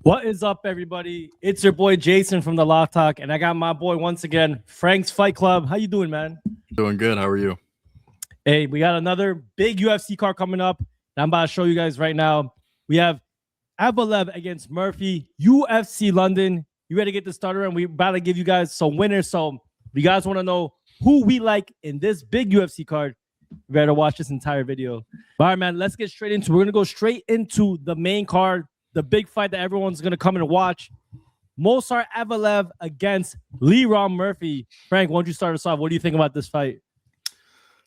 What is up, everybody? It's your boy Jason from the Lock Talk, and I got my boy once again, Frank's Fight Club. How you doing, man? Doing good. How are you? Hey, we got another big UFC card coming up. And I'm about to show you guys right now. We have Evloev against Murphy, UFC London. You ready to get this started? And we're about to give you guys some winners. So if you guys want to know who we like in this big UFC card, you better watch this entire video. All right, man, let's get straight into it. We're going to go straight into the main card, the big fight that everyone's going to come and watch. Movsar Evloev against Lerone Murphy. Frank, why don't you start us off? What do you think about this fight?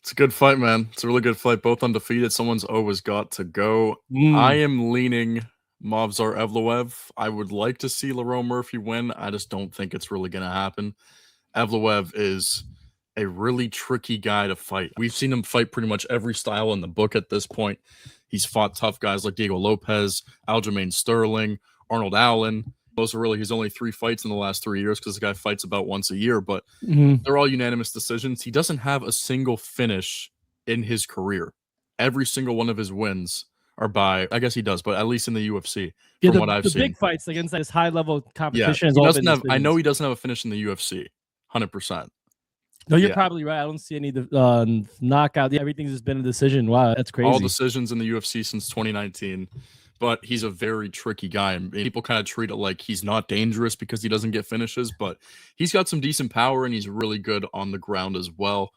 It's a good fight, man. It's a really good fight. Both undefeated. Someone's always got to go. I am leaning Movsar Evloev. I would like to see Lerone Murphy win. I just don't think it's really going to happen. Evloev is a really tricky guy to fight. We've seen him fight pretty much every style in the book at this point. He's fought tough guys like Diego Lopez, Aljamain Sterling, Arnold Allen. Those are really his only 3 fights in the last 3 years because the guy fights about once a year, but they're all unanimous decisions. He doesn't have a single finish in his career. Every single one of his wins are by, I guess he does, but at least in the UFC, from what I've seen. The big fights against this high-level competition. Yeah, I know he doesn't have a finish in the UFC, 100%. No, you're probably right. I don't see any knockout. Everything's just been a decision. Wow, that's crazy. All decisions in the UFC since 2019. But he's a very tricky guy, and people kind of treat it like he's not dangerous because he doesn't get finishes, but he's got some decent power, and he's really good on the ground as well.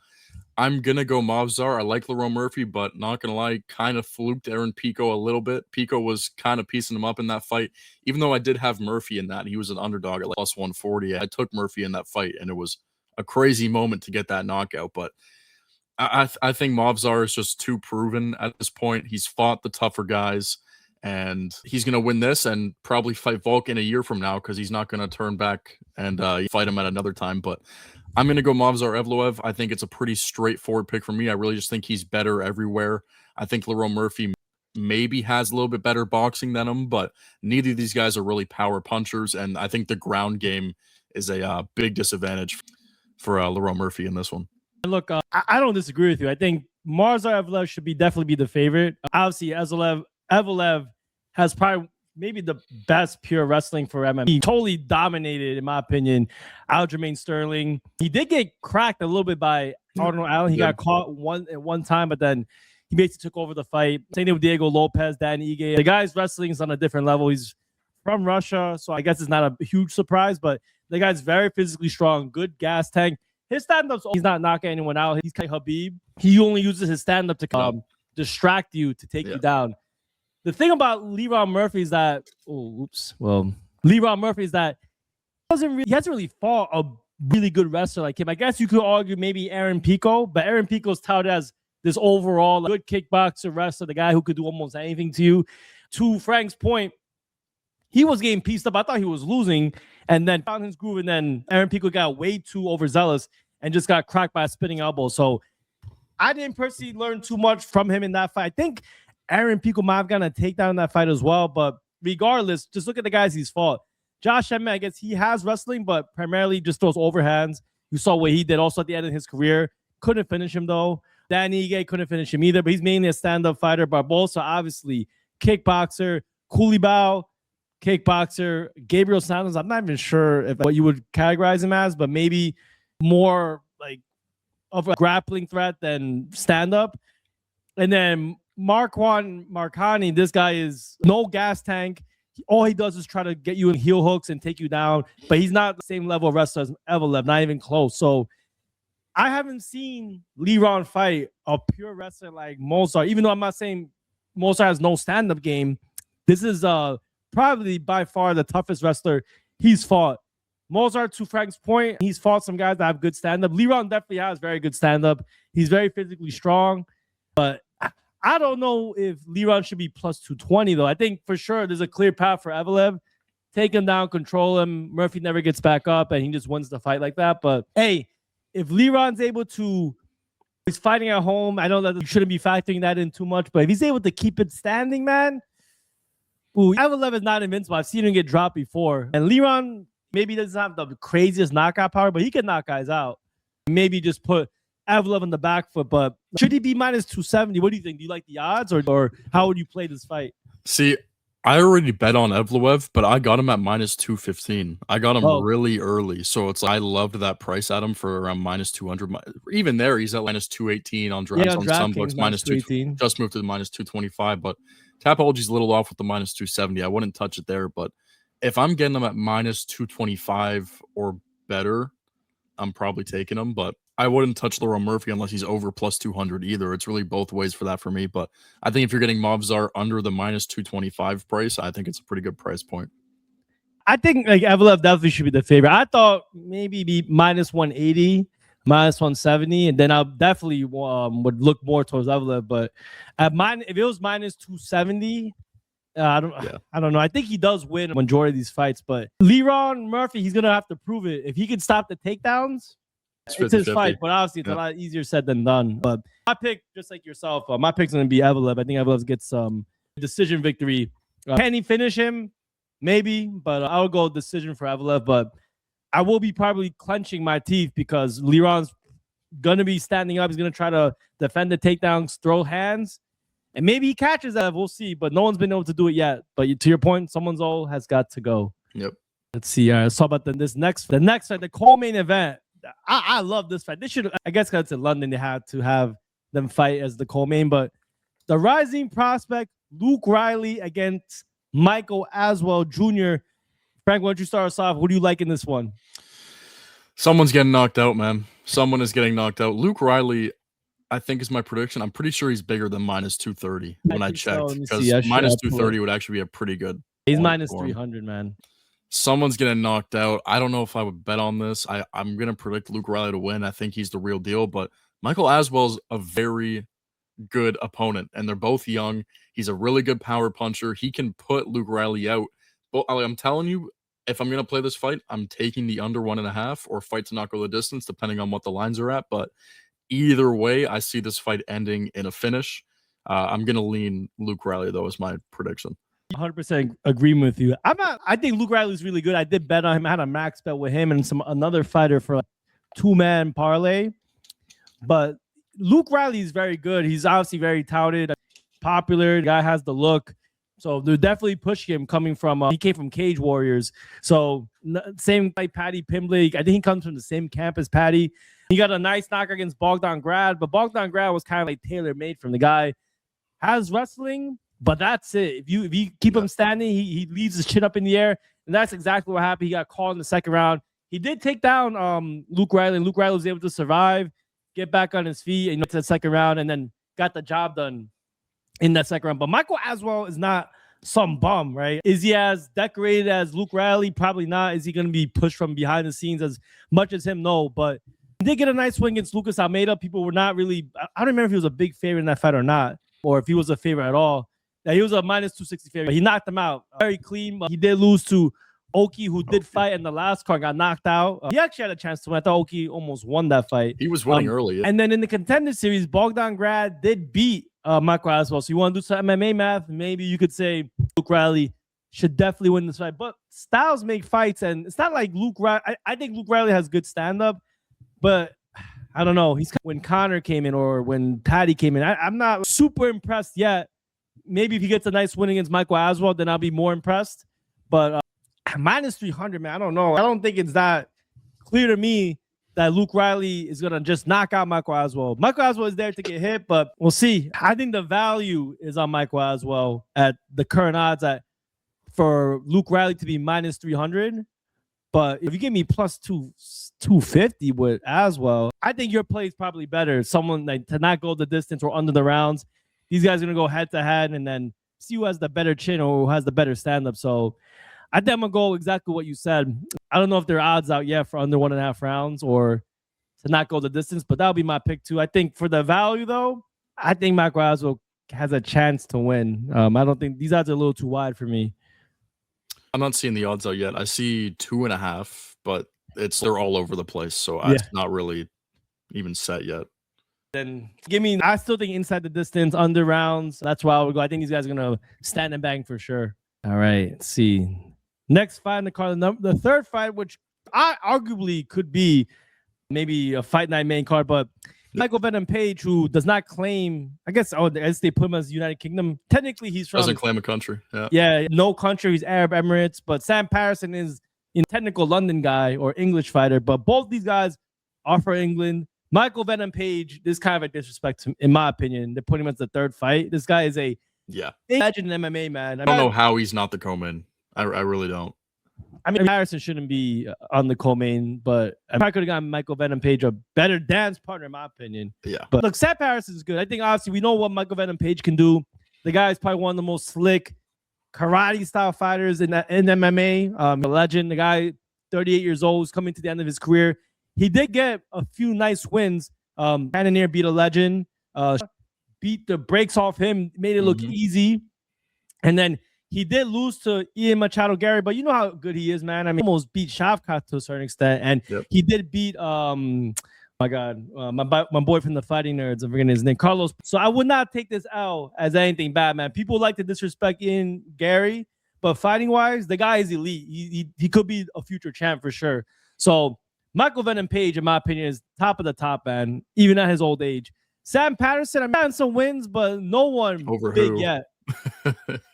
I'm going to go Movsar. I like Lerone Murphy, but not going to lie, kind of fluked Aaron Pico a little bit. Pico was kind of piecing him up in that fight, even though I did have Murphy in that. He was an underdog at like plus 140. I took Murphy in that fight, and it was a crazy moment to get that knockout, but I think Movsar is just too proven at this point. He's fought the tougher guys, and he's going to win this and probably fight Volk in a year from now because he's not going to turn back and fight him at another time. But I'm going to go Movsar Evloev. I think it's a pretty straightforward pick for me. I really just think he's better everywhere. I think Lerone Murphy maybe has a little bit better boxing than him, but neither of these guys are really power punchers, and I think the ground game is a big disadvantage for Lerone Murphy in this one. Look, I don't disagree with you. I think Movsar Evloev should definitely be the favorite. Obviously, Evloev has probably maybe the best pure wrestling for MMA. He totally dominated, in my opinion, Aljamain Sterling. He did get cracked a little bit by Arnold Allen. He got caught at one time, but then he basically took over the fight. Same thing with Diego Lopez, Dan Ige. The guy's wrestling is on a different level. He's from Russia, so I guess it's not a huge surprise, but the guy's very physically strong, good gas tank. His stand-ups, he's not knocking anyone out. He's like Habib. He only uses his stand-up to distract you, to take you down. The thing about Lerone Murphy is that, Lerone Murphy is that he hasn't really fought a really good wrestler like him. I guess you could argue maybe Aaron Pico, but Aaron Pico's touted as this overall good kickboxer wrestler, the guy who could do almost anything to you. To Frank's point, he was getting pieced up. I thought he was losing, and then found his groove, and then Aaron Pico got way too overzealous and just got cracked by a spinning elbow. So I didn't personally learn too much from him in that fight. I think Aaron Pico might have gotten a takedown in that fight as well, but regardless, just look at the guys he's fought. Josh Emmett, I guess he has wrestling, but primarily just those overhands. You saw what he did also at the end of his career. Couldn't finish him, though. Dan Ige couldn't finish him either, but he's mainly a stand-up fighter. Barbosa, obviously, kickboxer. Kulibao, kickboxer. Gabriel Santos, I'm not even sure if what you would categorize him as, but maybe more like of a grappling threat than stand-up. And then Marquand Marcani, this guy is no gas tank. All he does is try to get you in heel hooks and take you down, but he's not the same level of wrestler as Evloev, not even close. So I haven't seen Lerone fight a pure wrestler like Movsar, even though I'm not saying Movsar has no stand-up game. This is probably by far the toughest wrestler he's fought. Movsar, to Frank's point, he's fought some guys that have good stand-up. Lerone definitely has very good stand-up. He's very physically strong, but I don't know if Lerone should be plus 220, though. I think for sure there's a clear path for Evloev. Take him down, control him. Murphy never gets back up, and he just wins the fight like that. But, hey, if Leron's able to, he's fighting at home. I know that you shouldn't be factoring that in too much, but if he's able to keep it standing, man, Evloev is not invincible. I've seen him get dropped before. And Lerone maybe doesn't have the craziest knockout power, but he can knock guys out. Maybe just put Evloev on the back foot, but should he be minus 270? What do you think? Do you like the odds, or how would you play this fight? See, I already bet on Evloev, but I got him at minus 215. I got him really early, so it's I loved that price at him for around minus 200. Even there, he's at minus 218 on drafts. Yeah, on some books, minus 218. Just moved to the minus 225. But Tapology's a little off with the minus 270. I wouldn't touch it there, but if I'm getting them at minus 225 or better, I'm probably taking him. But I wouldn't touch Lerone Murphy unless he's over plus 200 either. It's really both ways for that for me. But I think if you're getting Movsar under the minus 225 price, I think it's a pretty good price point. I think like Evloev definitely should be the favorite. I thought maybe be minus 180, minus 170, and then I definitely would look more towards Evloev. But at if it was minus 270, I don't know. I think he does win a majority of these fights, but Lerone Murphy, he's gonna have to prove it. If he can stop the takedowns, it's his fight. But obviously, it's a lot easier said than done. But my pick, just like yourself, my pick's gonna be Evloev. I think Evloev gets some decision victory. Can he finish him? Maybe, but I'll go decision for Evloev. But I will be probably clenching my teeth because Leron's gonna be standing up. He's gonna try to defend the takedowns, throw hands. And maybe he catches that. We'll see. But no one's been able to do it yet. But to your point, someone's all has got to go. Yep. Let's see. Let's talk about the next fight, the co-main event. I love this fight. They should, I guess, because it's in London, they had to have them fight as the co-main. But the rising prospect, Luke Riley against Michael Aswell Jr. Frank, why don't you start us off? Who do you like in this one? Someone's getting knocked out, man. Someone is getting knocked out. Luke Riley, I think, is my prediction. I'm pretty sure he's bigger than minus 230 when I checked, because minus 230 would actually be a pretty good. He's minus 300, man. Someone's getting knocked out. I don't know if I would bet on this. I'm going to predict Luke Riley to win. I think he's the real deal, but Michael Aswell's a very good opponent, and they're both young. He's a really good power puncher. He can put Luke Riley out. But I'm telling you, if I'm going to play this fight, I'm taking the under 1.5 or fight to not go the distance, depending on what the lines are at. But either way, I see this fight ending in a finish. I'm going to lean Luke Riley, though, as my prediction. 100% agreeing with you. I think Luke Riley's really good. I did bet on him. I had a max bet with him and another fighter for a 2-man parlay. But Luke Riley is very good. He's obviously very touted, popular. The guy has the look. So they're definitely pushing him coming from, he came from Cage Warriors. So same like Paddy Pimbley. I think he comes from the same camp as Paddy. He got a nice knock against Bogdan Grad, but Bogdan Grad was kind of like tailor-made from the guy. Has wrestling, but that's it. If you keep him standing, he leaves his chin up in the air, and that's exactly what happened. He got caught in the second round. He did take down Luke Riley, and Luke Riley was able to survive, get back on his feet, and to the second round, and then got the job done in that second round. But Michael Aswell is not some bum, right? Is he as decorated as Luke Riley? Probably not. Is he going to be pushed from behind the scenes as much as him? No, but he did get a nice win against Lucas Almeida. People were not really, I don't remember if he was a big favorite in that fight or not, or if he was a favorite at all. Now, he was a minus 260 favorite. He knocked him out very clean. He did lose to Oki, who did fight in the last card, got knocked out. He actually had a chance to win. I thought Oki almost won that fight. He was winning early. And then in the contender series, Bogdan Grad did beat Michael Aswell. So you want to do some MMA math? Maybe you could say Luke Riley should definitely win this fight. But styles make fights, and it's not like Luke Riley. I think Luke Riley has good stand-up, but I don't know. When Connor came in or when Paddy came in, I'm not super impressed yet. Maybe if he gets a nice win against Michael Aswell, then I'll be more impressed. But minus 300, man, I don't know. I don't think it's that clear to me that Luke Riley is going to just knock out Michael Aswell. Michael Aswell is there to get hit, but we'll see. I think the value is on Michael Aswell at the current odds for Luke Riley to be minus 300. But if you give me plus 250 with Aswell, I think your play is probably better. Someone like to not go the distance or under the rounds. These guys are going to go head to head and then see who has the better chin or who has the better stand-up. So I think I'm going to go exactly what you said. I don't know if there are odds out yet for under 1.5 rounds or to not go the distance, but that'll be my pick too. I think for the value, though, I think Michael Aswell has a chance to win. I don't think these odds are a little too wide for me. I'm not seeing the odds out yet. I see 2.5, but they're all over the place, so it's not really even set yet. Then I still think inside the distance, under rounds. That's why I would go. I think these guys are going to stand and bang for sure. All right, let's see. Next fight in the card, the third fight, which I arguably could be maybe a fight night main card, but Michael Venom Page, who does not claim, I guess they put him as United Kingdom. Technically, he's from doesn't claim a country. Yeah, no country. He's Arab Emirates, but Sam Patterson is a technical London guy or English fighter. But both these guys are for England. Michael Venom Page, this is kind of a disrespect, in my opinion. They're putting him as the third fight. This guy is a legend in MMA, man. I don't know how he's not the co-main. I really don't. I mean, Patterson shouldn't be on the co-main, but I could have gotten Michael Venom Page a better dance partner, in my opinion. Yeah. But look, Sam Patterson is good. I think, obviously, we know what Michael Venom Page can do. The guy is probably one of the most slick karate-style fighters in MMA. A legend. The guy, 38 years old, is coming to the end of his career. He did get a few nice wins. Cannonier beat a legend. Beat the brakes off him, made it look easy. And then he did lose to Ian Machado Gary, but you know how good he is, man. I mean, he almost beat Shavkat to a certain extent, and he did beat my boy from the Fighting Nerds. I'm forgetting his name, Carlos. So I would not take this L as anything bad, man. People like to disrespect Ian Gary, but fighting wise, the guy is elite. He could be a future champ for sure. So Michael Venom Page, in my opinion, is top of the top, man, even at his old age. Sam Patterson, I'm having some wins, but no one big yet.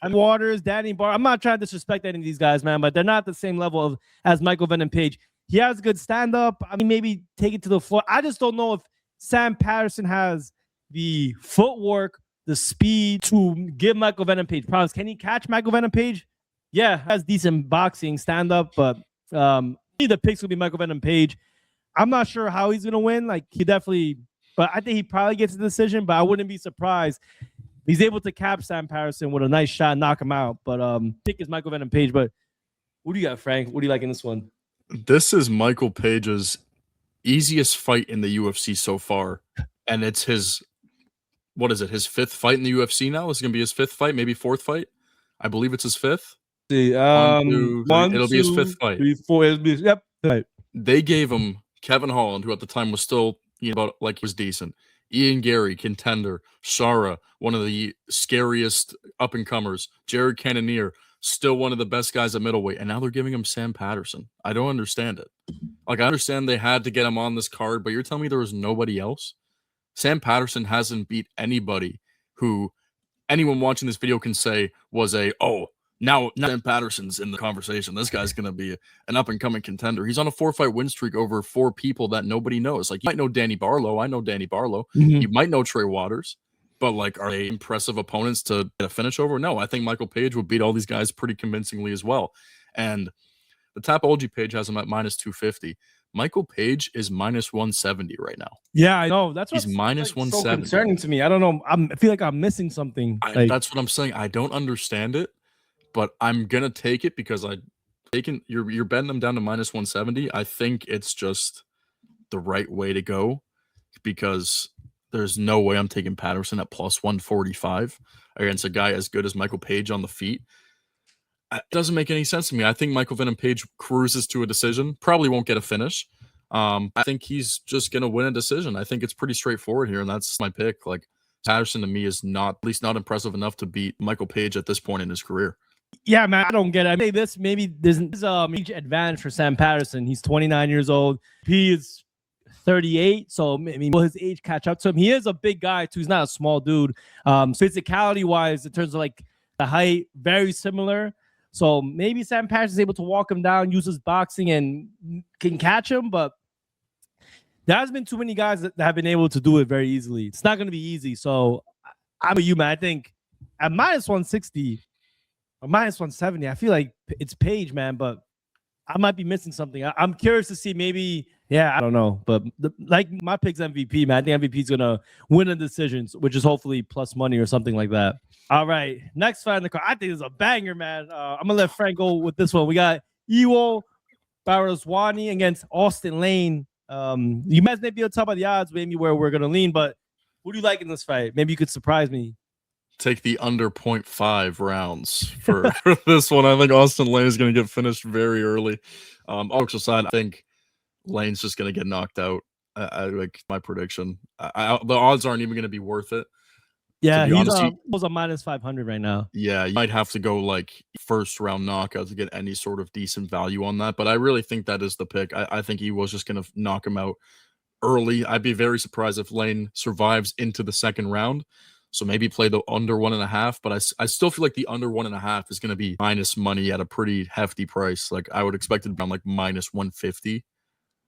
I'm Waters, Danny Barr. I'm not trying to disrespect any of these guys, man, but they're not the same level as Michael Venom Page. He has good stand-up. I mean, maybe take it to the floor. I just don't know if Sam Patterson has the footwork, the speed to give Michael Venom Page problems. Can he catch Michael Venom Page? Yeah, has decent boxing stand-up, but the picks will be Michael Venom Page. I'm not sure how he's going to win. Like, he definitely... But I think he probably gets a decision, but I wouldn't be surprised. He's able to cap Sam Patterson with a nice shot, knock him out. But pick is Michael Venom Page. But what do you got, Frank? What do you like in this one? This is Michael Page's easiest fight in the UFC so far. And it's his, what is it, his fifth fight in the UFC now? It's going to be his fifth fight, maybe fourth fight. I believe it's his fifth. It'll be his fifth fight. 3, 4, yep. Right. They gave him Kevin Holland, who at the time was still, about like he was decent. Ian Gary, contender. Shara, one of the scariest up-and-comers. Jared Cannonier, still one of the best guys at middleweight. And now they're giving him Sam Patterson. I don't understand it. Like, I understand they had to get him on this card, but you're telling me there was nobody else? Sam Patterson hasn't beat anybody who anyone watching this video can say was now Sam Patterson's in the conversation. This guy's going to be an up-and-coming contender. He's on a 4-fight win streak over 4 people that nobody knows. Like, you might know Danny Barlow. I know Danny Barlow. You might know Trey Waters. But, like, are they impressive opponents to get a finish over? No, I think Michael Page would beat all these guys pretty convincingly as well. And the Tapology page has him at minus 250. Michael Page is minus 170 right now. Yeah, I know. That's what's minus 170. So concerning to me. I don't know. I feel like I'm missing something. That's what I'm saying. I don't understand it. But I'm gonna take it because you're betting them down to minus 170. I think it's just the right way to go because there's no way I'm taking Patterson at plus 145 against a guy as good as Michael Page on the feet. It doesn't make any sense to me. I think Michael Venom Page cruises to a decision. Probably won't get a finish. I think he's just gonna win a decision. I think it's pretty straightforward here, and that's my pick. Like, Patterson to me is not, at least not impressive enough to beat Michael Page at this point in his career. Yeah, man, I don't get it. Maybe there's a age advantage for Sam Patterson. He's 29 years old. He is 38, so maybe will his age catch up to him? He is a big guy too. He's not a small dude. Physicality wise, in terms of like the height, very similar. So maybe Sam Patterson is able to walk him down, use his boxing, and can catch him. But there has been too many guys that have been able to do it very easily. It's not going to be easy. So I'm with you, man. I think at minus 160. Or minus 170. I feel like it's Page, man, but I might be missing something. I'm curious to see maybe, I don't know. But like my pick's MVP, man. I think MVP is going to win the decisions, which is hopefully plus money or something like that. All right. Next fight in the card. I think it's a banger, man. I'm going to let Frank go with this one. We got Iwo Baraswani against Austin Lane. You guys may be on top of the odds, maybe where we're going to lean, but what do you like in this fight? Maybe you could surprise me. Take the under 0.5 rounds for this one. I think Austin Lane is going to get finished very early. All aside, I think Lane's just going to get knocked out. I like my prediction. The odds aren't even going to be worth it. Yeah, he's a minus 500 right now. Yeah, you might have to go like first round knockout to get any sort of decent value on that. But I really think that is the pick. I think he was just going to knock him out early. I'd be very surprised if Lane survives into the second round. So maybe play the under 1.5, but I still feel like the under 1.5 is going to be minus money at a pretty hefty price. Like I would expect it to be on like minus 150,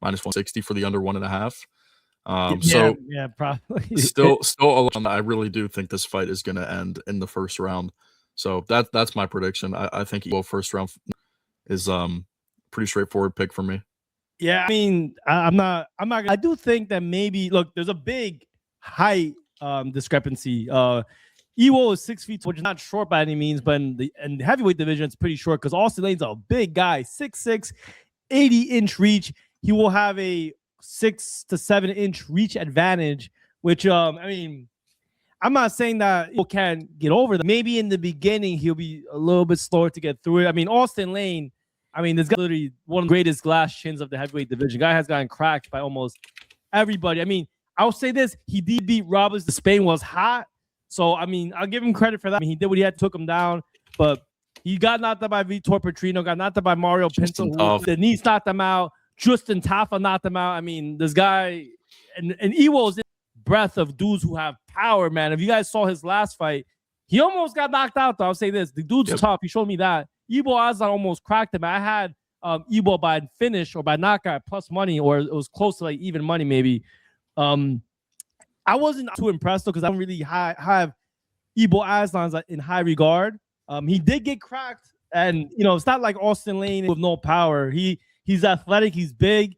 minus 160 for the under 1.5. So yeah, probably. still a lot. I really do think this fight is going to end in the first round. So that's my prediction. I think Evo first round is pretty straightforward pick for me. Yeah, I mean, I do think that maybe look, there's a big height discrepancy. Ewo is 6 feet, which is not short by any means, but in the heavyweight division, it's pretty short because Austin Lane's a big guy, 6'6", 80-inch reach. He will have a 6 to 7-inch reach advantage, which I mean, I'm not saying that people can't get over that. Maybe in the beginning he'll be a little bit slower to get through it. I mean, Austin Lane, I mean, this guy literally one of the greatest glass chins of the heavyweight division. Guy has gotten cracked by almost everybody. I mean, I'll say this: he did beat Roberts. The Spain was hot, so I mean, I'll give him credit for that. I mean, he did what he had, took him down, but he got knocked out by Vitor Petrino, got knocked out by Mario Pinto. The knees knocked him out. Justin Tafa knocked him out. I mean, this guy and Ewo's in breath of dudes who have power, man. If you guys saw his last fight, he almost got knocked out, though. I'll say this: the dude's tough. He showed me that. Evo Azan almost cracked him. I had Evo by finish or by knockout plus money, or it was close to like even money maybe. I wasn't too impressed though because I don't really have Evo Azan in high regard. He did get cracked, and you know it's not like Austin Lane with no power. He's athletic, he's big.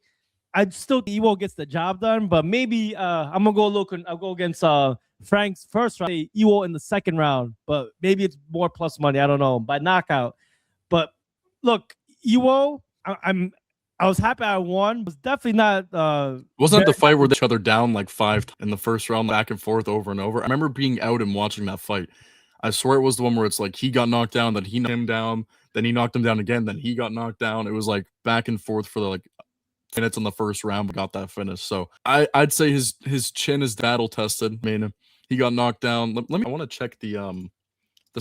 I still think Evo gets the job done, but maybe I'm gonna go look. I'll go against Frank's first round, Evo in the second round, but maybe it's more plus money. I don't know by knockout. But look, Ewo, I was happy I won. It was definitely not. Wasn't that the fight where they each other down like 5 in the first round, back and forth over and over? I remember being out and watching that fight. I swear it was the one where it's like he got knocked down, then he knocked him down, then he knocked him down again, then he got knocked down. It was like back and forth for the like minutes in the first round, but got that finish. So I'd say his chin is battle tested. I mean, he got knocked down. Let me. I want to check the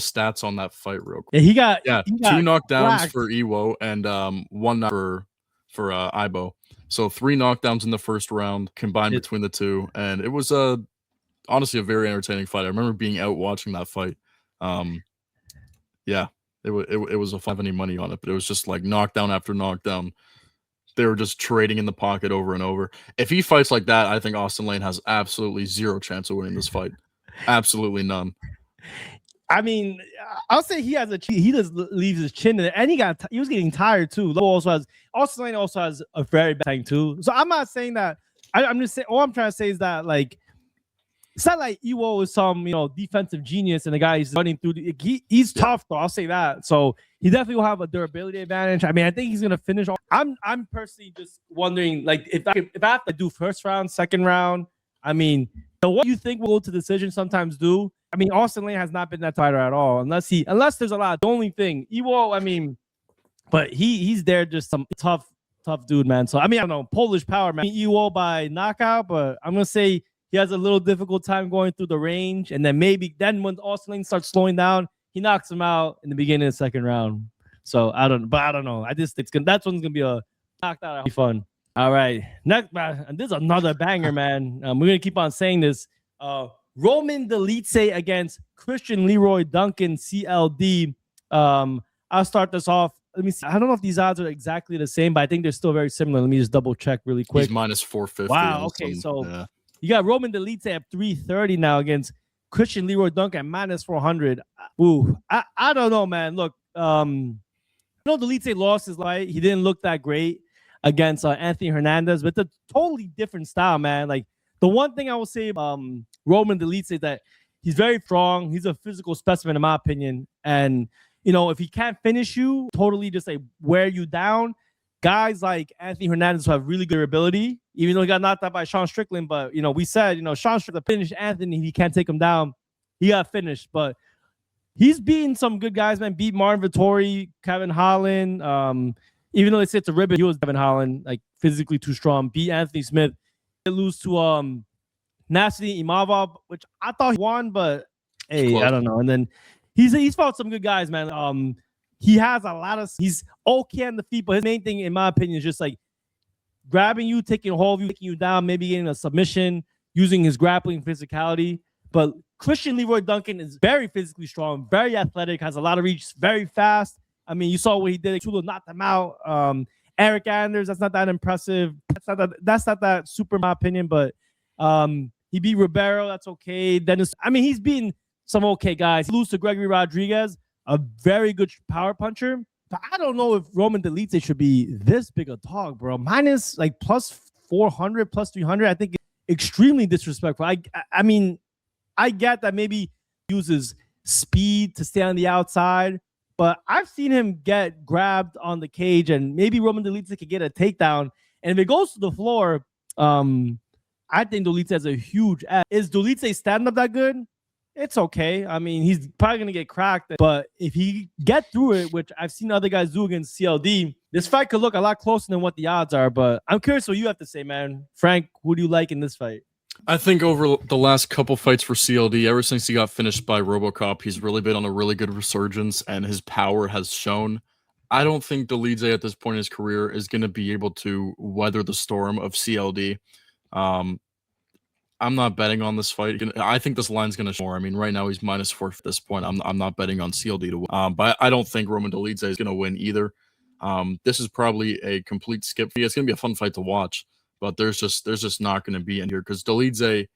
stats on that fight real quick. Yeah, he got 2 knockdowns for Ewo and 1 for Ibo. So 3 knockdowns in the first round combined between the two, and it was honestly a very entertaining fight. I remember being out watching that fight. Yeah, it was a fun any money on it, but it was just like knockdown after knockdown. They were just trading in the pocket over and over. If he fights like that, I think Austin Lane has absolutely zero chance of winning this fight. Absolutely none. I mean, I'll say he just leaves his chin in it, and he was getting tired too. Austin Lane also has a very bad thing too. So I'm not saying that. I'm just saying. All I'm trying to say is that like it's not like Ewo is some defensive genius and the guy is running through. He's tough though. I'll say that. So he definitely will have a durability advantage. I mean, I think he's gonna finish. I'm personally just wondering like if I have to do first round, second round. I mean, what you think will go to decision sometimes do. I mean, Austin Lane has not been that fighter at all, unless there's a lot. The only thing, Ewo, I mean, but he's there just some tough dude, man. So I mean, I don't know, Polish power, man. Ewo by knockout, but I'm gonna say he has a little difficult time going through the range, and then when Austin Lane starts slowing down, he knocks him out in the beginning of the second round. So I don't know. That's one's gonna be a knockdown. It'll be fun. All right, next, man. This is another banger, man. We're gonna keep on saying this. Roman Dolidze against Christian Leroy Duncan, CLD. I'll start this off. Let me see. I don't know if these odds are exactly the same, but I think they're still very similar. Let me just double check really quick. He's minus 450. Wow. Okay, so you got Roman Dolidze at 330 now against Christian Leroy Duncan at minus 400. Ooh, I don't know, man. Look, I know Dolidze lost his life. He didn't look that great against Anthony Hernandez, but it's a totally different style, man. Like the one thing I will say, Roman Dolidze is that he's very strong. He's a physical specimen, in my opinion. And if he can't finish you, totally just like wear you down. Guys like Anthony Hernandez who have really good ability, even though he got knocked out by Sean Strickland. But we said, Sean Strickland finished Anthony. He can't take him down. He got finished, but he's beaten some good guys, man. Beat Martin Vettori, Kevin Holland. Even though they say it's a ribbon, he was Kevin Holland, like physically too strong. Beat Anthony Smith. They lose to Nasty Imavov, which I thought he won, but hey, I don't know. And then he's fought some good guys, man. He has a lot of. He's okay on the feet, but his main thing, in my opinion, is just like grabbing you, taking hold of you, taking you down, maybe getting a submission, using his grappling physicality. But Christian Leroy Duncan is very physically strong, very athletic, has a lot of reach, very fast. I mean, you saw what he did. Tula knocked him out. Eric Anders, that's not that impressive. That's not that super, in my opinion. But he beat Ribeiro. That's okay. Dennis. I mean, he's beaten some okay guys. He lose to Gregory Rodriguez, a very good power puncher. But I don't know if Roman Dolidze should be this big a dog, bro. Minus like plus 400, plus 300. I think it's extremely disrespectful. I mean, I get that maybe he uses speed to stay on the outside, but I've seen him get grabbed on the cage, and maybe Roman Dolidze could get a takedown. And if it goes to the floor, I think Dolidze has a huge edge. Is Dolidze stand-up that good? It's okay. I mean, he's probably going to get cracked. But if he get through it, which I've seen other guys do against CLD, this fight could look a lot closer than what the odds are. But I'm curious what you have to say, man. Frank, who do you like in this fight? I think over the last couple fights for CLD, ever since he got finished by RoboCop, he's really been on a really good resurgence, and his power has shown. I don't think Dolidze at this point in his career is going to be able to weather the storm of CLD. I'm not betting on this fight. I think this line's going to show more. I mean, right now he's -4 at this point. I'm not betting on CLD to win. But I don't think Roman Dolidze is going to win either. This is probably a complete skip. It's going to be a fun fight to watch. But there's just not going to be in here because Dolidze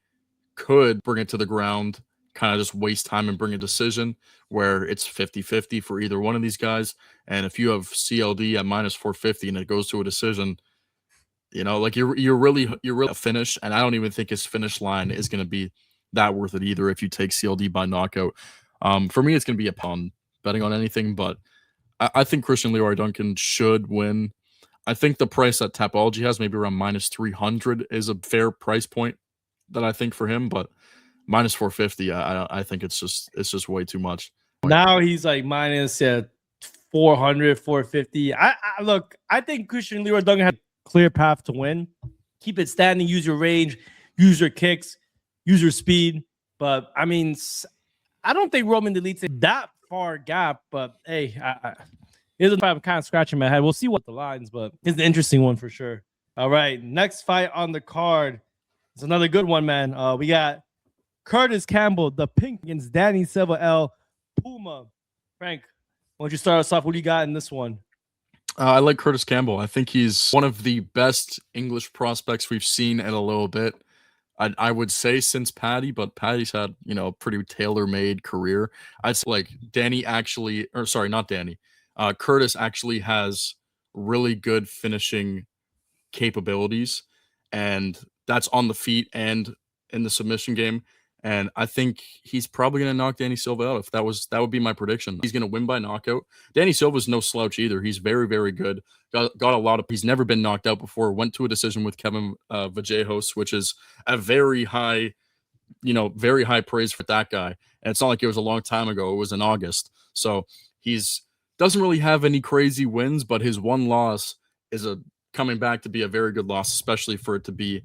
could bring it to the ground, kind of just waste time and bring a decision where it's 50-50 for either one of these guys. And if you have CLD at -450 and it goes to a decision, you know, like you're really a finish. And I don't even think his finish line is going to be that worth it either if you take CLD by knockout. For me, it's going to be a pound betting on anything, but I think Christian Leroy Duncan should win. I think the price that Tapology has, maybe around -300, is a fair price point that I think for him, but -450, I think it's just way too much. Now he's like minus 400, 450. Look, I think Christian Leroy Duncan has a clear path to win. Keep it standing, use your range, use your kicks, use your speed. But I mean, I don't think Roman Dolidze that far gap, but hey, here's a fight I'm kind of scratching my head. We'll see what the lines, but it's an interesting one for sure. All right, next fight on the card. It's another good one, man. We got Curtis Campbell, the Pink, against Danny Silva, El Puma. Frank, why don't you start us off? What do you got in this one? I like Curtis Campbell. I think he's one of the best English prospects we've seen in a little bit. I would say since Paddy, but Paddy's had, you know, a pretty tailor-made career. I'd say like Danny actually, or sorry, not Danny. Curtis actually has really good finishing capabilities, and that's on the feet and in the submission game. And I think he's probably going to knock Danny Silva out. If that would be my prediction. He's going to win by knockout. Danny Silva's no slouch either. He's very, very good. Got a lot of. He's never been knocked out before. Went to a decision with Kevin Vallejos, which is a very high, very high praise for that guy. And it's not like it was a long time ago. It was in August. So he's doesn't really have any crazy wins, but his one loss is coming back to be a very good loss, especially for it to be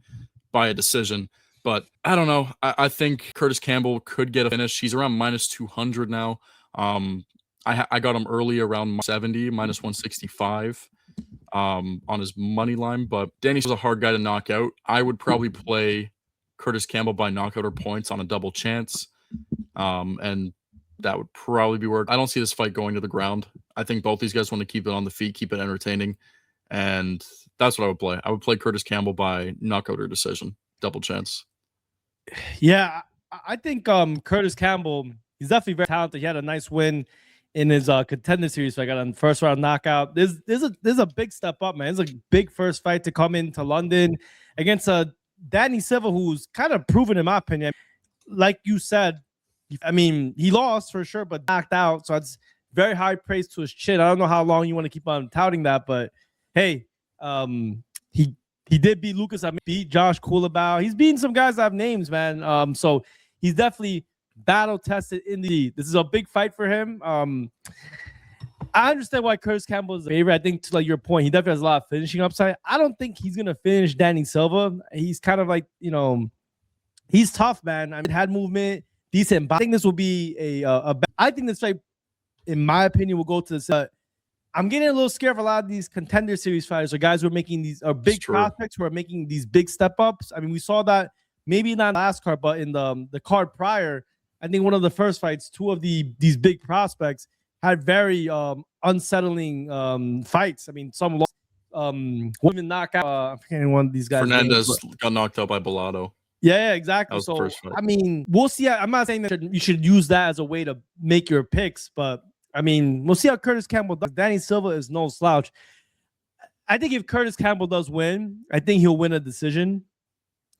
by a decision. But I don't know. I think Curtis Campbell could get a finish. He's around -200 now. I got him early around -70, -165 on his money line. But Danny's a hard guy to knock out. I would probably play Curtis Campbell by knockout or points on a double chance. And that would probably be work. I don't see this fight going to the ground. I think both these guys want to keep it on the feet, keep it entertaining. And that's what I would play. I would play Curtis Campbell by knockout or decision, double chance. Yeah, I think Curtis Campbell, he's definitely very talented. He had a nice win in his contender series. So I got a first round knockout. There's a big step up, man. It's a big first fight to come into London against Danny Silva, who's kind of proven, in my opinion, like you said. I mean, he lost for sure, but knocked out. So it's very high praise to his chin. I don't know how long you want to keep on touting that, but hey, he did beat Lucas. I mean, beat Josh Coolabau. He's beaten some guys that have names, man. So he's definitely battle tested in the. This is a big fight for him. I understand why Curtis Campbell is a favorite. I think to like your point, he definitely has a lot of finishing upside. I don't think he's gonna finish Danny Silva. He's kind of like, he's tough, man. I mean, had movement, decent. But I think this will be I think this fight, in my opinion, will go to the I'm getting a little scared of a lot of these contender series fighters or guys who are making these big prospects who are making these big step ups. I mean, we saw that maybe not last card, but in the card prior, I think one of the first fights, two of these big prospects had very unsettling fights. I mean, some lost, women knockout. I'm forgetting one of these guys. Fernandez got knocked out by Bellotto. Yeah, exactly. So I mean, we'll see. I'm not saying that you should use that as a way to make your picks, but I mean, we'll see how Curtis Campbell does. Danny Silva is no slouch. I think if Curtis Campbell does win, I think he'll win a decision.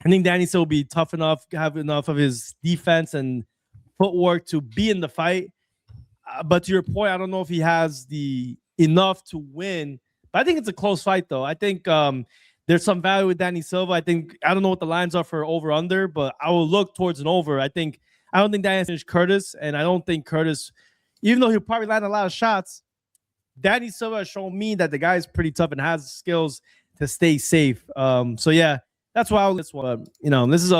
I think Danny Silva will be tough enough, have enough of his defense and footwork to be in the fight. But to your point, I don't know if he has the enough to win. But I think it's a close fight, though. I think there's some value with Danny Silva. I don't know what the lines are for over under, but I will look towards an over. I don't think Danny finished Curtis, and I don't think Curtis, even though he'll probably land a lot of shots, Danny Silva has shown me that the guy is pretty tough and has skills to stay safe. So yeah, that's why this one. This is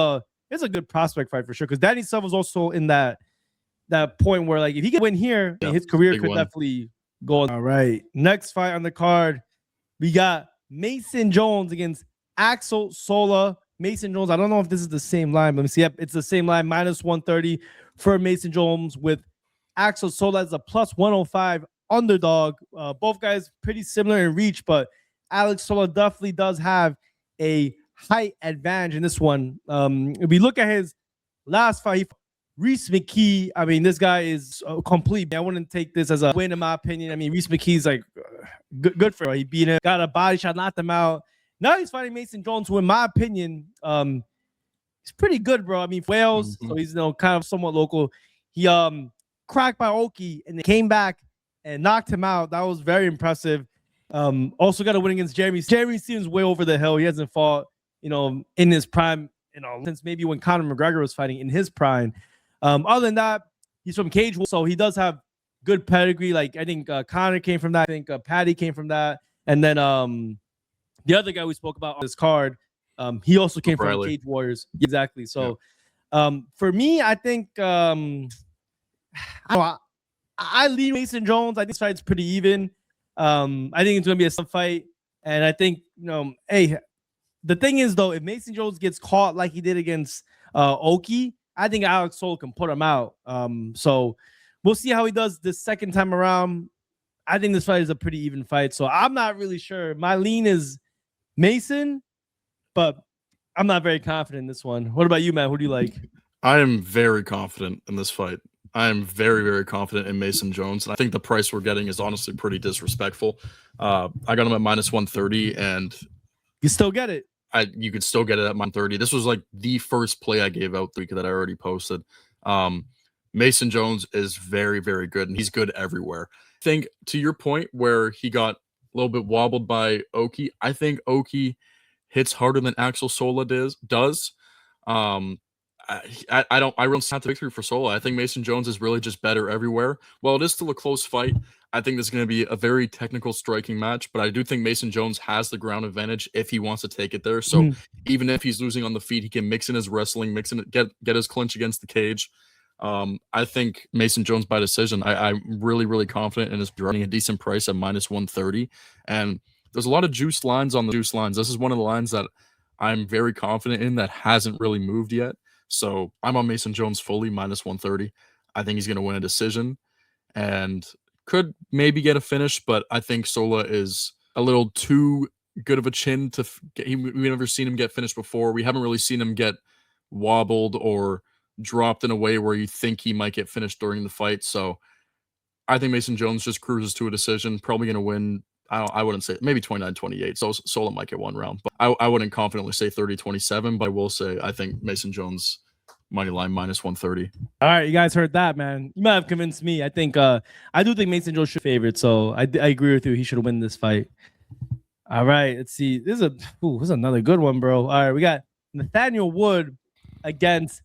it's a good prospect fight for sure because Danny Silva is also in that point where like if he can win here, his career could definitely go on. All right, next fight on the card, we got Mason Jones against Axel Sola. Mason Jones, I don't know if this is the same line. Let me see. Yep, it's the same line, -130 for Mason Jones with Axel Sola as a +105 underdog. Both guys pretty similar in reach, but Alex Sola definitely does have a height advantage in this one. If we look at his last fight, Reese McKee, I mean, this guy is complete. I wouldn't take this as a win in my opinion. I mean, Reese McKee's like good for him. He beat him, got a body shot, knocked him out. Now he's fighting Mason Jones, who in my opinion, he's pretty good, bro. I mean, Wales, so he's kind of somewhat local. He cracked by Oki and they came back and knocked him out. That was very impressive. Also got a win against Jeremy. Jeremy seems way over the hill. He hasn't fought, in his prime, since maybe when Conor McGregor was fighting in his prime. Other than that, he's from Cage, so he does have good pedigree. Like I think Conor came from that. I think Patty came from that, and then the other guy we spoke about on this card, he also came from Cage Warriors. Exactly. So for me, I think I lean Mason Jones. I think this fight's pretty even. I think it's gonna be a tough fight, and I think hey, the thing is though, if Mason Jones gets caught like he did against Oki, I think Alex Soul can put him out. So we'll see how he does this second time around. I think this fight is a pretty even fight, so I'm not really sure. My lean is Mason, but I'm not very confident in this one. What about you, man? Who do you like? I am very confident in this fight. I am very, very confident in Mason Jones. And I think the price we're getting is honestly pretty disrespectful. I got him at -130, and you still get it. You could still get it at -130. This was like the first play I gave out the week that I already posted. Mason Jones is very, very good, and he's good everywhere. I think to your point where he got a little bit wobbled by Oki, I think Oki hits harder than Axel Sola does. I don't have the victory for Sola. I think Mason Jones is really just better everywhere. While it is still a close fight, I think this is going to be a very technical striking match, but I do think Mason Jones has the ground advantage if he wants to take it there. So even if he's losing on the feet, he can mix in his wrestling, get his clinch against the cage. I think Mason Jones by decision. I'm really, really confident in his running a decent price at -130. And there's a lot of juice lines on the juice lines. This is one of the lines that I'm very confident in that hasn't really moved yet. So I'm on Mason Jones fully -130. I think he's going to win a decision and could maybe get a finish, but I think Sola is a little too good of a chin to we've never seen him get finished before. We haven't really seen him get wobbled or dropped in a way where you think he might get finished during the fight. So I think Mason Jones just cruises to a decision, probably going to win. I wouldn't say maybe 29-28. So Sola might get one round, but I wouldn't confidently say 30-27, but I will say I think Mason Jones money line -130. All right, you guys heard that, man. You might have convinced me. I think I do think Mason Jones should be favored, so I agree with you. He should win this fight. All right, let's see. This is another good one, bro. All right, we got Nathaniel Wood against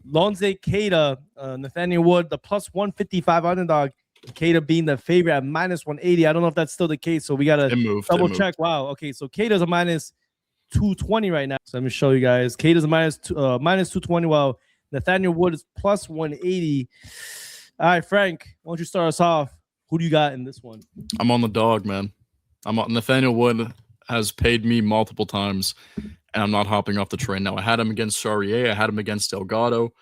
Lonze Keita. Nathaniel Wood, the +155 underdog. Keita being the favorite at -180. I don't know if that's still the case, so we gotta double check. Wow. Okay, so Keita's a -220 right now. So let me show you guys. Keita's a -220, while Nathaniel Wood is +180. All right, Frank, why don't you start us off? Who do you got in this one? I'm on the dog, man. Nathaniel Wood has paid me multiple times, and I'm not hopping off the train now. I had him against Charrier. I had him against Delgado.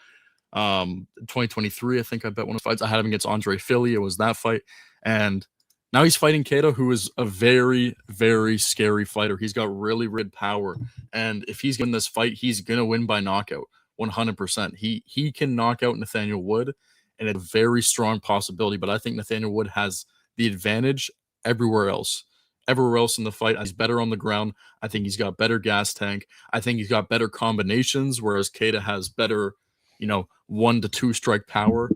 2023, I think I bet one of the fights. I had him against Andre Philly. It was that fight. And now he's fighting Keita, who is a very, very scary fighter. He's got really good power. And if he's going to win this fight, he's going to win by knockout, 100%. He can knock out Nathaniel Wood, and it's a very strong possibility. But I think Nathaniel Wood has the advantage everywhere else. Everywhere else in the fight, he's better on the ground. I think he's got better gas tank. I think he's got better combinations, whereas Keita has better, 1 to 2 strike power.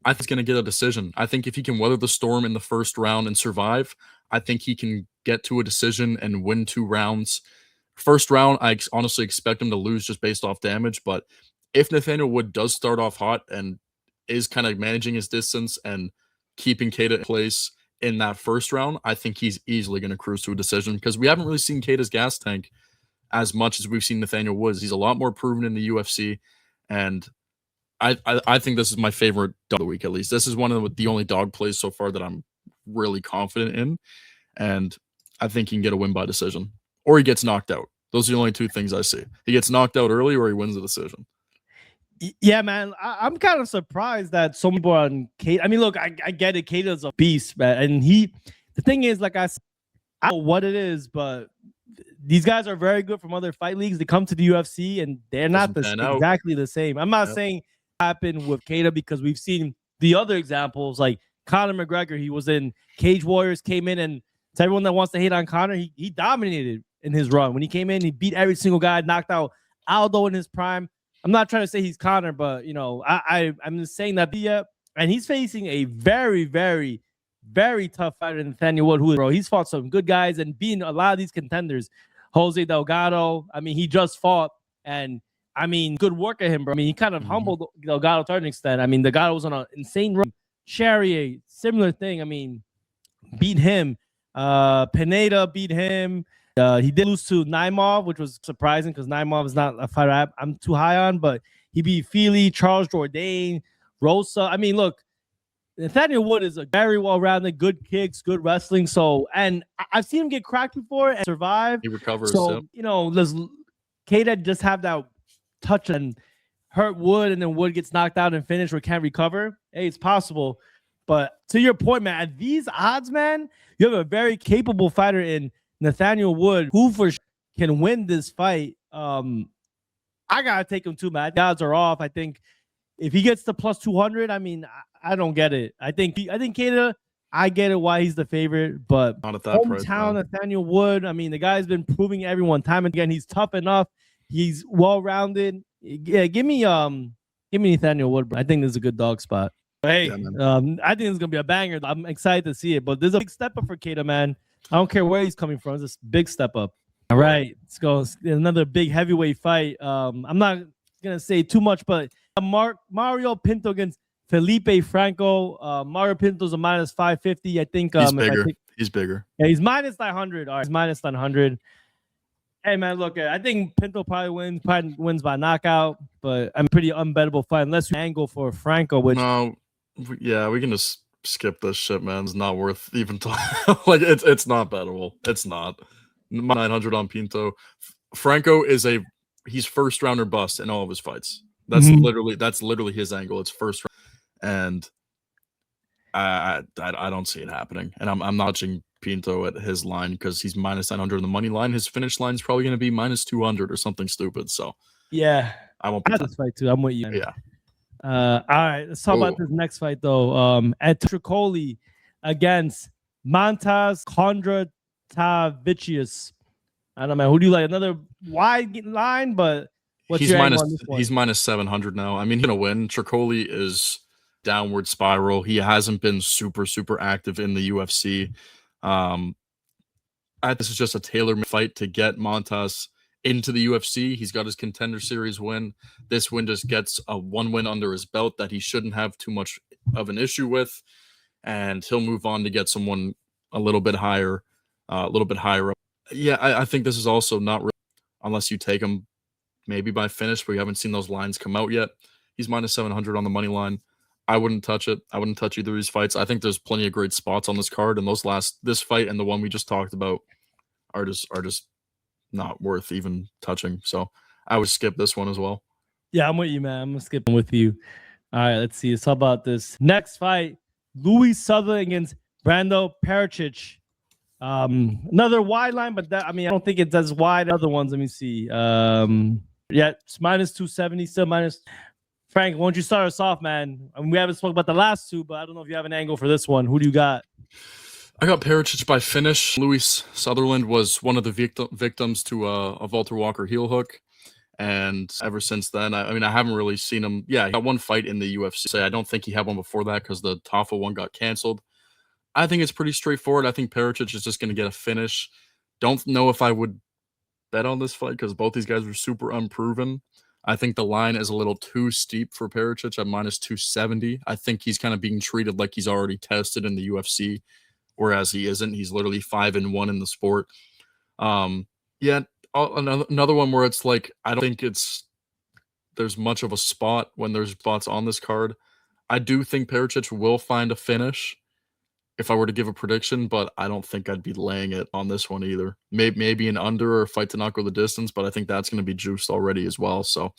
I think he's going to get a decision. I think if he can weather the storm in the first round and survive, I think he can get to a decision and win 2 rounds. First round, I honestly expect him to lose just based off damage. But if Nathaniel Wood does start off hot and is kind of managing his distance and keeping Keita in place in that first round, I think he's easily going to cruise to a decision, because we haven't really seen Keita's gas tank as much as we've seen Nathaniel Woods. He's a lot more proven in the UFC, and I think this is my favorite dog of the week. At least this is one of the only dog plays so far that I'm really confident in, and I think he can get a win by decision, or he gets knocked out. Those are the only 2 things I see. He gets knocked out early, or he wins the decision. Yeah, man, I'm kind of surprised that some people on Keita. I mean, look, I get it. Keita's a beast, man, and the thing is, like I don't know what it is, but these guys are very good from other fight leagues. They come to the UFC, and they're not exactly the same. I'm not saying happened with Keita, because we've seen the other examples, like Conor McGregor. He was in Cage Warriors, came in, and to everyone that wants to hate on Conor, he dominated in his run. When he came in, he beat every single guy, knocked out Aldo in his prime. I'm not trying to say he's Conor, but I'm just saying that and he's facing a very, very, very tough fighter, Nathaniel Wood, he's fought some good guys and beating a lot of these contenders. Jose Delgado, I mean, he just fought, and I mean, good work at him, bro. I mean, he kind of humbled Delgado to an extent. I mean, Delgado was on an insane run. Charrier, similar thing. I mean, beat him. Pineda beat him. He did lose to Naimov, which was surprising, because Naimov is not a fighter I'm too high on, but he beat Feely, Charles Jourdain, Rosa. I mean, look, Nathaniel Wood is a very well-rounded, good kicks, good wrestling. So, and I've seen him get cracked before and survive. He recovers. So, does Keita just have that touch and hurt Wood, and then Wood gets knocked out and finished or can't recover? Hey, it's possible. But to your point, man, at these odds, man, you have a very capable fighter in Nathaniel Wood, who for sure can win this fight. I gotta take him too, man. The odds are off. I think if he gets to plus 200, I mean, I don't get it. I think Keita, I get it why he's the favorite, but not at that hometown price, Nathaniel Wood. I mean, the guy's been proving everyone time and again he's tough enough. He's well-rounded. Yeah, give me Nathaniel Wood, bro. I think this is a good dog spot. But hey, I think it's gonna be a banger. I'm excited to see it, but there's a big step up for Keita, man. I don't care where he's coming from. It's a big step up. All right, let's go. Another big heavyweight fight. I'm not gonna say too much, but Mario Pinto against Felipe Franco. Mario Pinto's a minus 550. I think he's bigger. He's bigger. Yeah, he's minus 900. All right, he's minus 900. Hey man, look, I think Pinto probably wins by knockout, but I'm pretty unbettable fight unless you angle for Franco. Which yeah, we can just skip this shit, man. It's not worth even talking. Like it's not bettable. It's not. 900 on Pinto. Franco he's first rounder bust in all of his fights. That's literally his angle. It's first round, and I don't see it happening. And I'm not watching Pinto at his line because he's minus 900 on the money line. His finish line is probably going to be minus 200 or something stupid. So yeah, I won't. I this fight too. I'm with you. Yeah. All right, let's talk about this next fight though. At Tricoli against Montas Kondratavicius. I don't know, man. Who do you like? Another wide line, but what's your angle on this one? He's minus 700 now. I mean, he's gonna win. Tricoli is downward spiral. He hasn't been super active in the UFC. This is just a tailor-made fight to get Montas into the UFC. He's got his Contender Series win. This win just gets a 1 win under his belt that he shouldn't have too much of an issue with, and he'll move on to get someone a little bit higher up. Yeah, I think this is also not really, unless you take him maybe by finish, but we haven't seen those lines come out yet. He's minus 700 on the money line. I wouldn't touch it. I wouldn't touch either of these fights. I think there's plenty of great spots on this card, and this fight and the one we just talked about are just not worth even touching. So I would skip this one as well. Yeah, I'm with you, man. I'm gonna skip with you. All right, let's see. Let's talk about this next fight: Louis Sutherland against Brando Pericic. Another wide line, but I don't think it's as wide as other ones. Let me see. Yeah, it's minus 270, still minus. Frank, why don't you start us off, man? We haven't spoken about the last two, but I don't know if you have an angle for this one. Who do you got? I got Pericic by finish. Louis Sutherland was one of the victims to a Walter Walker heel hook. And ever since then, I haven't really seen him. Yeah, he got one fight in the UFC. I don't think he had one before that because the Tafel one got canceled. I think it's pretty straightforward. I think Pericic is just going to get a finish. Don't know if I would bet on this fight because both these guys were super unproven. I think the line is a little too steep for Pericic at minus 270. I think he's kind of being treated like he's already tested in the UFC, whereas he isn't. He's literally 5-1 in the sport. Yeah, another one where it's like I don't think there's much of a spot when there's spots on this card. I do think Pericic will find a finish if I were to give a prediction, but I don't think I'd be laying it on this one either. Maybe an under or a fight to not go the distance, but I think that's going to be juiced already as well. So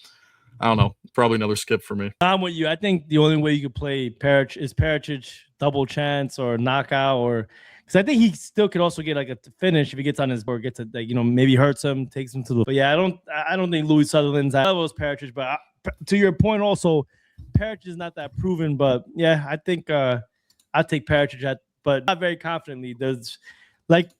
I don't know. Probably another skip for me. I'm with you. I think the only way you could play Pericic double chance or knockout, or because I think he still could also get like a finish if he gets on his board, gets it, like, maybe hurts him, takes him to the. But yeah, I don't think Louis Sutherland's at level as Pericic. But to your point, also Pericic is not that proven. But yeah, I think I take Pericic but not very confidently. There's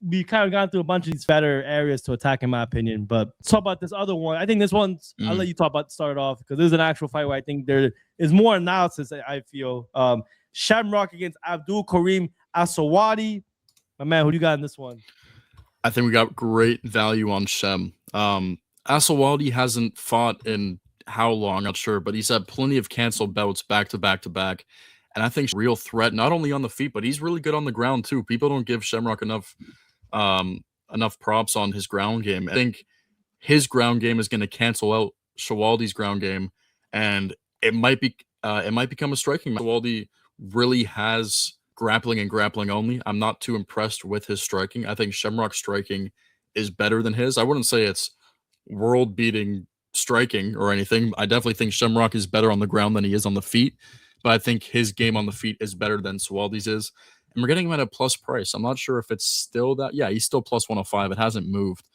we kind of gone through a bunch of these better areas to attack, in my opinion. But let's talk about this other one. I think this one's I'll let you start it off because this is an actual fight where I think there is more analysis. I feel Shamrock against Abdul Karim Al-Selwady. My man, who do you got in this one? I think we got great value on Shem. Al-Selwady hasn't fought in how long? I'm not sure, but he's had plenty of canceled bouts back to back to back. And I think real threat, not only on the feet, but he's really good on the ground too. People don't give Shamrock enough props on his ground game. I think his ground game is going to cancel out Shawaldi's ground game, and it might become a striking match. Shawaldi really has grappling and grappling only. I'm not too impressed with his striking. I think Shamrock's striking is better than his. I wouldn't say it's world-beating striking or anything. I definitely think Shamrock is better on the ground than he is on the feet. But I think his game on the feet is better than Shawaldi's is. And we're getting him at a plus price. I'm not sure if it's still that. Yeah, he's still plus 105. It hasn't moved.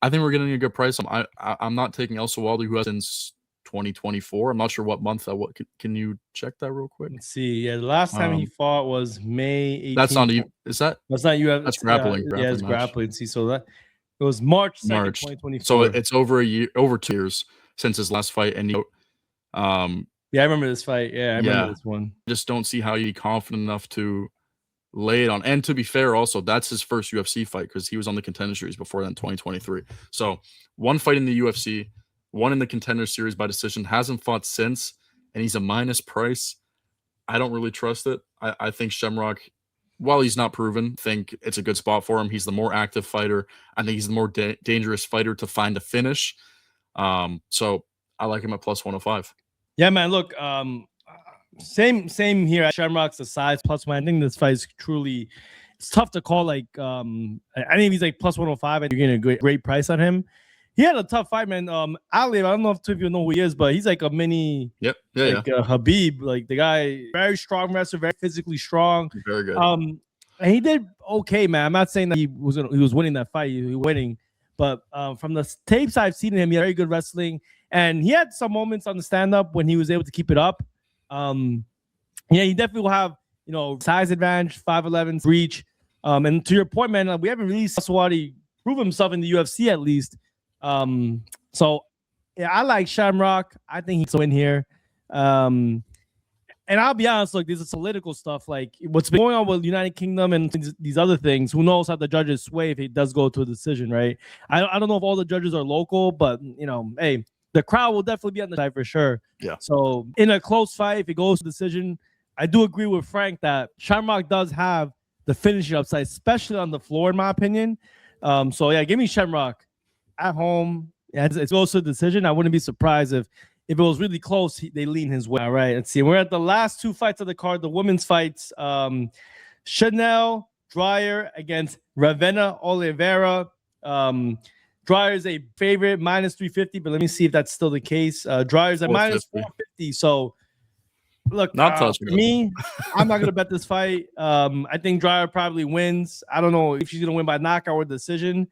I think we're getting a good price. I'm not taking Al-Selwady, who has since 2024. I'm not sure what month that was. Can you check that real quick? Let's see. Yeah, the last time he fought was May 18th. That's not you. Is that? That's not you. That's grappling. Yeah, it's grappling. See, so that it was March 2nd, 2024. So it's over 2 years since his last fight. And yeah, I remember this fight. Yeah, I remember this one. Just don't see how you'd be confident enough to lay it on. And to be fair, also, that's his first UFC fight because he was on the Contender Series before that in 2023. So one fight in the UFC, one in the Contender Series by decision, hasn't fought since, and he's a minus price. I don't really trust it. I think Shamrock, while he's not proven, think it's a good spot for him. He's the more active fighter. I think he's the more dangerous fighter to find a finish. So I like him at plus 105. Yeah, man. Look, same here. Shamrock's the size plus one. I think this fight is truly. It's tough to call. I think he's like plus 105. And you're getting a great price on him. He had a tough fight, man. Ali, I don't know if two of you know who he is, but he's like a mini. Yep. Habib, like the guy, very strong wrestler, very physically strong. Very good. And he did okay, man. I'm not saying that he was winning that fight. He was winning, but from the tapes I've seen of him, he had very good wrestling. And he had some moments on the stand-up when he was able to keep it up. He definitely will have, size advantage, 5'11", reach. And to your point, man, we haven't really seen Al-Selwady prove himself in the UFC at least. So yeah, I like Shamrock. I think he's win here. And I'll be honest, look, this is political stuff. Like what's been going on with United Kingdom and these other things. Who knows how the judges sway if it does go to a decision, right? I don't know if all the judges are local, but hey. The crowd will definitely be on the side for sure. Yeah. So in a close fight, if it goes to decision, I do agree with Frank that Shamrock does have the finishing upside, especially on the floor, in my opinion. So yeah, give me Shamrock at home. Yeah, it goes to decision. I wouldn't be surprised if if it was really close, they lean his way. All right, let's see. We're at the last 2 fights of the card, the women's fights. Chanel Dreyer against Ravenna Oliveira. Dreyer is a favorite, -350, but let me see if that's still the case. Dreyer's at -450. So, look, not touching me, I'm not gonna bet this fight. I think Dreyer probably wins. I don't know if she's gonna win by knockout or decision.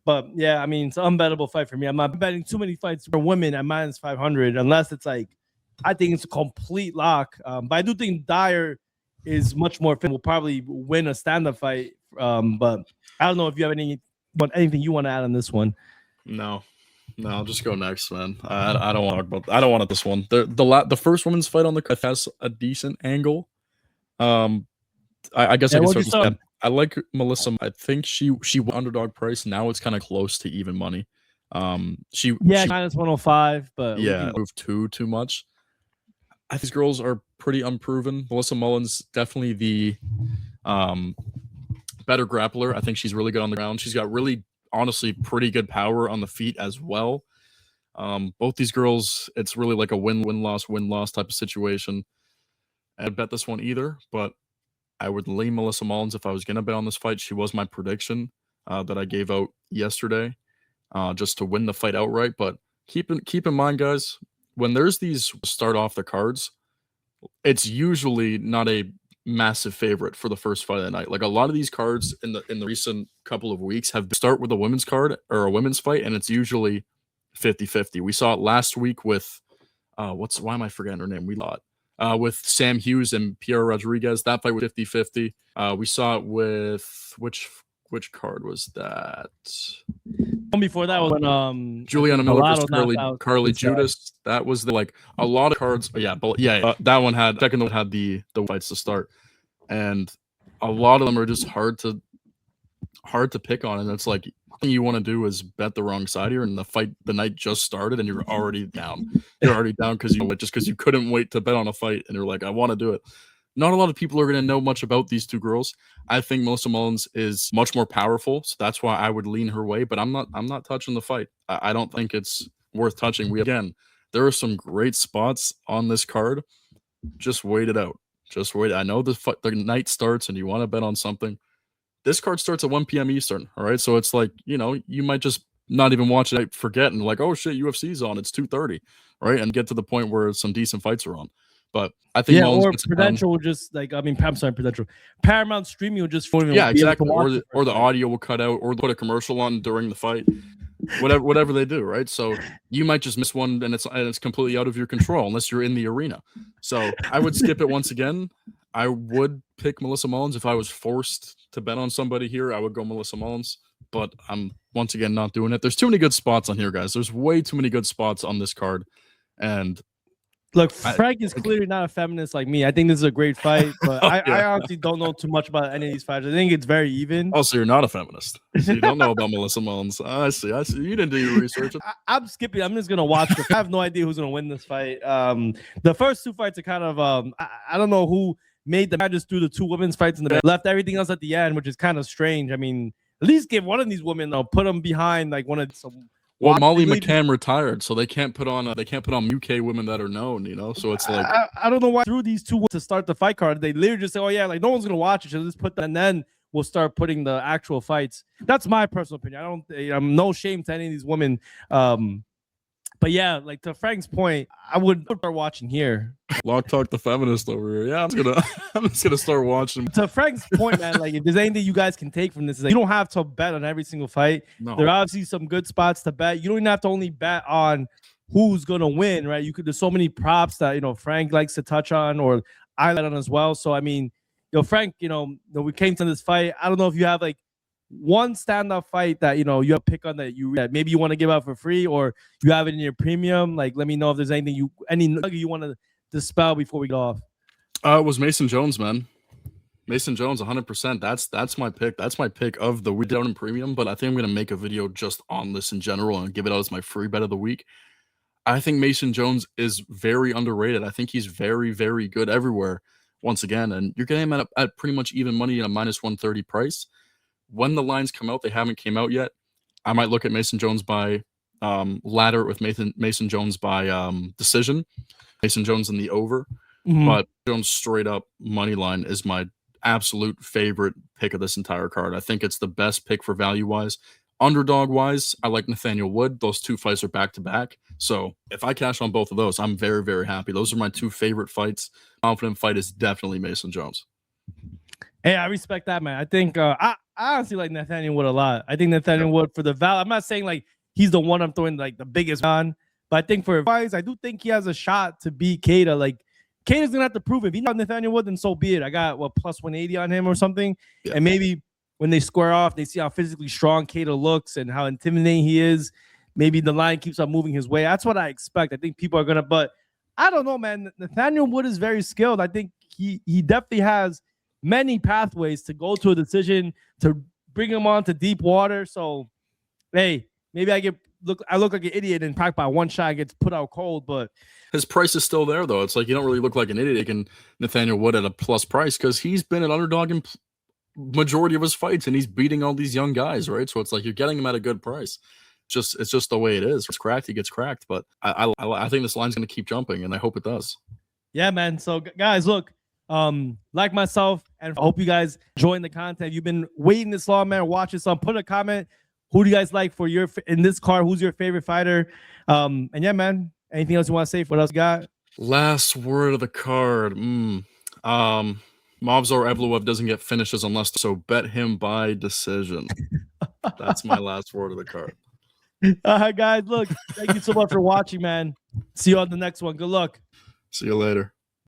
But yeah, I mean, it's an unbettable fight for me. I'm not betting too many fights for women at -500 unless it's like, I think it's a complete lock. But I do think Dyer is much more fit. Will probably win a stand-up fight. But I don't know if you have anything you want to add on this one. No, I'll just go next, man. I don't want to talk about. I don't want this one. The first women's fight on the card has a decent angle. I guess I can start. I like Melissa. I think she underdog price. Now it's kind of close to even money. She -105, but yeah, moved too much. I think these girls are pretty unproven. Melissa Mullins definitely the better grappler. I think she's really good on the ground. She's got really, honestly, pretty good power on the feet as well. Both these girls, it's really like a win-loss type of situation. I'd bet this one either, but I would lean Melissa Mullins if I was going to bet on this fight. She was my prediction that I gave out yesterday just to win the fight outright. But keep in mind, guys, when there's these start off the cards, it's usually not a massive favorite for the first fight of the night. Like a lot of these cards in the recent couple of weeks have start with a women's card or a women's fight, and it's usually 50-50. We saw it last week with why am I forgetting her name? We saw it with Sam Hughes and Pierre Rodriguez. That fight was 50-50. We saw it with which card was that? Before that was when Juliana Miller versus Carly Judas. That was a lot of cards. Yeah, but that one had the fights to start, and a lot of them are just hard to pick on. And it's like, thing you want to do is bet the wrong side here, and the night just started and you're already down. You're already down because you couldn't wait to bet on a fight, and you're like, I want to do it. Not a lot of people are going to know much about these two girls. I think Melissa Mullins is much more powerful, so that's why I would lean her way. But I'm not touching the fight. I don't think it's worth touching. There are some great spots on this card. Just wait it out. Just wait. I know the night starts and you want to bet on something. This card starts at 1 p.m. Eastern. All right, so it's like, you might just not even watch it, forget, and like, oh shit, UFC's on. It's 2:30, right? And get to the point where some decent fights are on. But I think or Prudential will just Prudential. Paramount Streaming will just exactly. Or the audio will cut out, or put a commercial on during the fight. Whatever they do, right? So you might just miss one, and it's completely out of your control unless you're in the arena. So I would skip it once again. I would pick Melissa Mullins if I was forced to bet on somebody here. I would go Melissa Mullins, but I'm once again not doing it. There's too many good spots on here, guys. There's way too many good spots on this card, and. Look, Frank is clearly not a feminist like me. I think this is a great fight, but I honestly don't know too much about any of these fights. I think it's very even. Oh, so you're not a feminist. So you don't know about Melissa Mullins. I see. You didn't do your research. I'm skipping. I'm just going to watch it. I have no idea who's going to win this fight. The first two fights are kind of, I don't know who made them. I just threw the two women's fights in the back, left everything else at the end, which is kind of strange. I mean, at least give one of these women, put them behind like one of some. Well, Molly McCann retired, so they can't put on UK women that are known, So it's like I don't know why threw these two to start the fight card. They literally just say, "Oh yeah, like no one's gonna watch it. So just put that, and then we'll start putting the actual fights." That's my personal opinion. I'm no shame to any of these women. But yeah, like to Frank's point, I would start watching here. Lock Talk the feminist over here. Yeah, I'm just gonna start watching. To Frank's point, man, like if there's anything you guys can take from this, is like, you don't have to bet on every single fight. No. There are obviously some good spots to bet. You don't even have to only bet on who's gonna win, right? There's so many props that Frank likes to touch on, or I bet on as well. So I mean, Frank, we came to this fight. I don't know if you have like one stand-up fight that you have a pick on that maybe you want to give out for free, or you have it in your premium. Like, let me know if there's anything you want to dispel before we get off. It was Mason Jones, man. Mason Jones, 100%. That's my pick. That's my pick of the week down in premium. But I think I'm gonna make a video just on this in general and give it out as my free bet of the week. I think Mason Jones is very underrated. I think he's very, very good everywhere. Once again, and you're getting him at pretty much even money at a -130 price. When the lines come out, they haven't came out yet. I might look at Mason Jones by ladder it with Mason Jones by decision. Mason Jones in the over. Mhm. But Jones straight up money line is my absolute favorite pick of this entire card. I think it's the best pick for value wise. Underdog wise, I like Nathaniel Wood. Those two fights are back to back. So if I cash on both of those, I'm very, very happy. Those are my two favorite fights. Confident fight is definitely Mason Jones. Hey, I respect that, man. I think I honestly like Nathaniel Wood a lot. I think Nathaniel Wood for the value. I'm not saying like he's the one I'm throwing like the biggest on, but I think for advice, I do think he has a shot to beat Keita. Like Keita's gonna have to prove it. If he not Nathaniel Wood, then so be it. I got what plus 180 on him or something, and maybe when they square off, they see how physically strong Keita looks and how intimidating he is. Maybe the line keeps on moving his way. That's what I expect. I think people are gonna, but I don't know, man. Nathaniel Wood is very skilled. I think he definitely has many pathways to go to a decision, to bring him on to deep water. So, hey, maybe I look like an idiot and probably by one shot gets put out cold, but his price is still there, though. It's like you don't really look like an idiot taking Nathaniel Wood at a plus price because he's been an underdog in majority of his fights and he's beating all these young guys, right? So it's like you're getting him at a good price. It's just the way it is. It's cracked, he gets cracked. But I think this line's going to keep jumping, and I hope it does. Yeah, man. So guys, look. Like myself, and I hope you guys enjoying the content. You've been waiting this long, man. Watch this. Put a comment. Who do you guys like for your in this card? Who's your favorite fighter? And yeah, man. Anything else you want to say? What else you got? Last word of the card. Movsar Evloev doesn't get finishes unless, so bet him by decision. That's my last word of the card. All right, guys. Look, thank you so much for watching, man. See you on the next one. Good luck. See you later.